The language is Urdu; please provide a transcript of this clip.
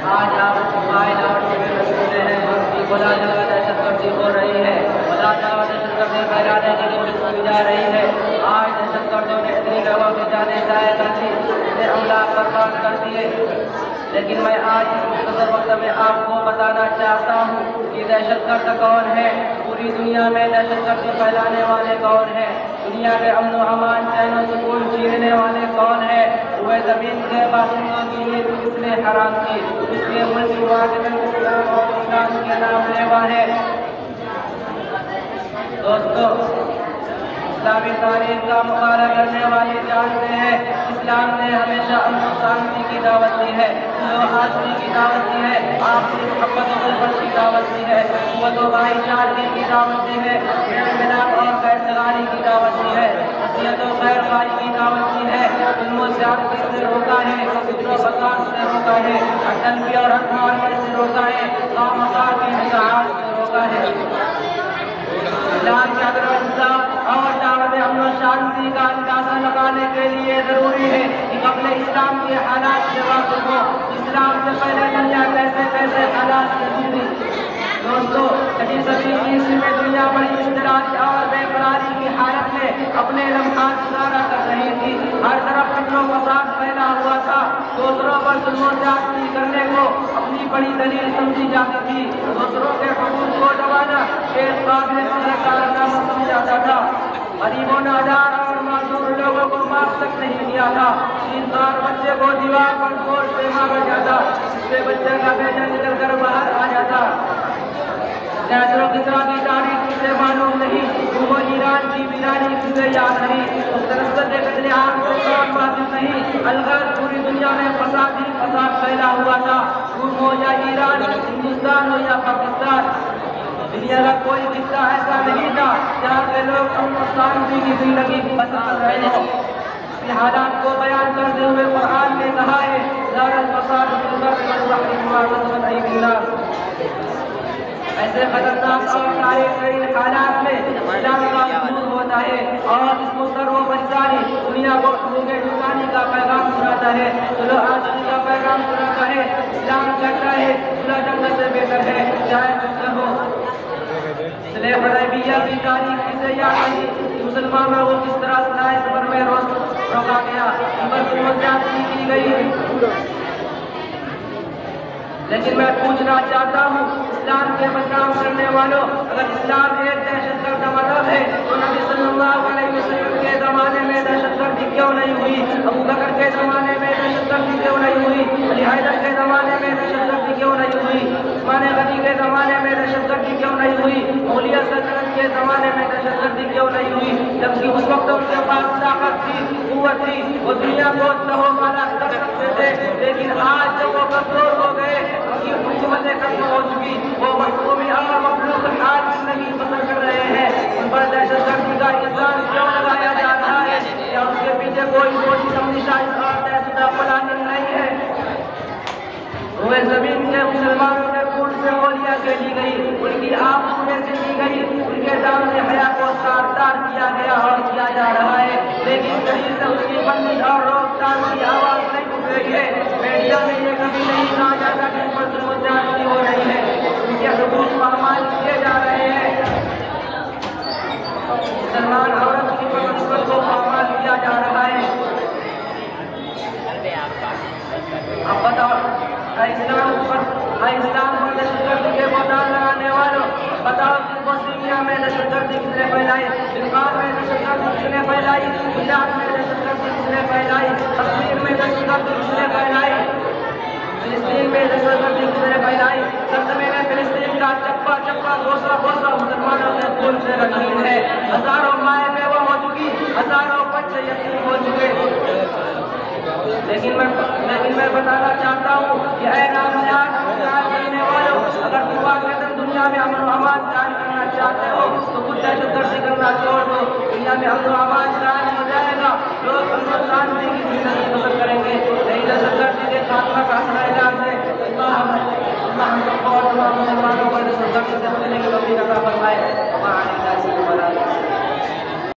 آج آپ موبائل اور ٹی وی میں سنتے ہیں کہ بلا جگہ دہشت گردی ہو رہی ہے، بلا جگہ دہشت گردی پھیلانے کے لیے پولیس کی جا رہی ہے۔ آج دہشت گردوں نے اتنی جگہوں کی جانیں ضائع کر دی، اسے حملہ برباد کر دیے، لیکن میں آج اس مختصر وقت میں آپ کو بتانا چاہتا ہوں کہ دہشت گرد کون ہے، پوری دنیا میں دہشت گردی پھیلانے والے کون ہیں، دنیا کے امن و امان چین و سکون چھیننے والے کون ہیں، وہ زمین کے باشندوں کی نیند کس نے حرام کی، اس کے ملک واجب اسلام اور اسلام کے نام لیوا ہے۔ دوستو، اسلامی تاریخ کا مطالعہ کرنے والے جانتے ہیں اسلام نے ہمیشہ امن و شانتی کی دعوت دی ہے، آزادی کی دعوت دی ہے، آپسی محبت و الفت کی دعوت دی ہے، قوت و بھائی چارگی کی دعوت دی ہے، میل ملاپ اور خیر سگالی کی دعوت دی ہے، نصیحت و خیر خواہی کی دعوت دی ہے، ظلم و زیادتی سے روکا ہے، فساد و فساد سے روکا ہے، تنبیہ اور حق ماننے سے روکا ہے، خامخواہ کی نصاحت سے روکا ہے۔ اسلام کے عدل و انصاف اور دعوت امن و شانتی کا اندازہ لگانے کے لیے ضروری ہے کہ قبل اسلام کے حالات سے واقف ہو، اسلام سے پہلے دنیا کیسے حالات سے گزری۔ دوستو، صدی عیسوی میں دنیا بڑی اضطرابی اور بے قراری کی حالت میں اپنے لمحات گزارا کر رہی تھی، ہر طرف فساد و فساد پھیلا ہوا تھا، دوسروں پر ظلم و زیادتی کرنے کو اپنی بڑی دلیل سمجھی جاتی تھی، دوسروں کے حقوق کو دبانا ایک قابل قدر کارنامہ سمجھا جاتا تھا، غریبوں نادار اور معذور لوگوں کو معاف تک نہیں کیا تھا، شیردار بچے کو دیوار پر گوشت سے مارا جاتا، جس سے بچے کا بیٹا نکل کر باہر آ جاتا۔ کیسر و کسریٰ کی تاریخ کسے معلوم نہیں، وہ ایران کی ویرانی کسے یاد نہیں، مقتنصر کے قتل عام سے کون واقف نہیں، الغرض پوری دنیا میں فساد ہی فساد پھیلا ہوا تھا، روم ہو یا ایران، ہندوستان ہو یا پاکستان، دنیا کا کوئی خطہ ایسا نہیں تھا جہاں کے لوگ امن و شانتی کی زندگی بسر کر رہے ہوں۔ اس حالات کو بیان کرتے ہوئے قرآن نے کہا ہے ظہر الفساد فی البر والبحر بما کسبت ایدی الناس۔ ایسے خطرناک اور تاریخی حالات میں اسلام کا ظہور ہوتا ہے اور اس مضر و بچاری دنیا کو حقوق انسانی کا پیغام سناتا ہے، صلح آزادی کا پیغام سناتا ہے۔ اسلام کہتا ہے صلح جنگ سے بہتر ہے، چاہے کچھ ہو۔ صلح حدیبیہ کی تاریخ کسے یاد نہیں، مسلمانوں کو کس طرح صلح صبر میں روکا گیا، ان پر ظلم و زیادتی کی گئی۔ لیکن میں پوچھنا چاہتا ہوں اسلام کے بدنام کرنے والوں، اگر اسلام ایک دہشت گرد مذہب ہے تو نبی صلی اللہ علیہ وسلم کے زمانے میں دہشت گردی کیوں نہیں ہوئی، ابو بکر کے زمانے میں دہشت گردی کیوں نہیں ہوئی، علی حیدر کے زمانے میں دہشت گردی کیوں نہیں ہوئی، عثمان غنی کے زمانے میں دہشت گردی کیوں نہیں ہوئی، مغلیہ سلطنت کے زمانے میں دہشت گردی کیوں نہیں ہوئی، جبکہ اس وقت ان کے پاس طاقت تھی، قوت تھی، وہ دنیا کو تہو مالا کر سکتے تھے، لیکن آج جب وہ کمزور ہو گئے، ان کی حکومتیں ختم ہو چکی، وہ محکومی اور مخلوق حال زندگی بسر کر رہے ہیں، ان پر دہشت گردی کا الزام کیوں لگایا جا رہا ہے؟ کیا اس کے پیچھے کوئی سوچ سمجھی سائنس اور تحصیلہ پلاننگ نہیں ہے؟ روئے زمین کے مسلمانوں نے خون سے گولیاں کھیلی گئی، ان کی آب سونے سے لی گئی، ان کے دامن حیا کو تار کیا گیا اور کیا جا رہا ہے، لیکن کہیں سے اس کی بندش اور روک تھام کی آواز نہیں اٹھ رہی ہے۔ میڈیا میں یہ کبھی نہیں کہا جاتا کہ ان پر ظلم و زیادتی ہو رہی ہے، ان کے حقوق پامال کیے جا رہے ہیں، مسلمان عورت کی نسبت کو پامال کیا جا رہا ہے۔ اب بتاؤ اسلام پر دہشت گردی کے بہتان لگانے والوں، بتاؤ کہ بوسنیا میں دہشت گردی کس نے پھیلائی، بنگال میں دہشت گردی کس نے پھیلائی، گجرات میں دہشت گردی کس نے پھیلائی، کشمیر میں دہشت گردی کس نے پھیلائی، فلسطین میں دہشت گردی کس نے پھیلائی، سرزمین فلسطین کا چپا چپا گوسا گوسا مسلمانوں کے خون سے رنگین ہے، ہزاروں مائیں بیوہ ہو چکی، ہزاروں بچے یتیم ہو چکے، لیکن میں بتانا چاہتا ہوں کہ اے نامنیات کرنے والوں، اگر تم دنیا میں امن و امان قائم کرنا چاہتے ہو تو خود دہشت گردی کرنا چھوڑ دو، دنیا میں امن و امان قائم ہو جائے گا، لوگ امن و شانتی کی زندگی بسر کریں گے۔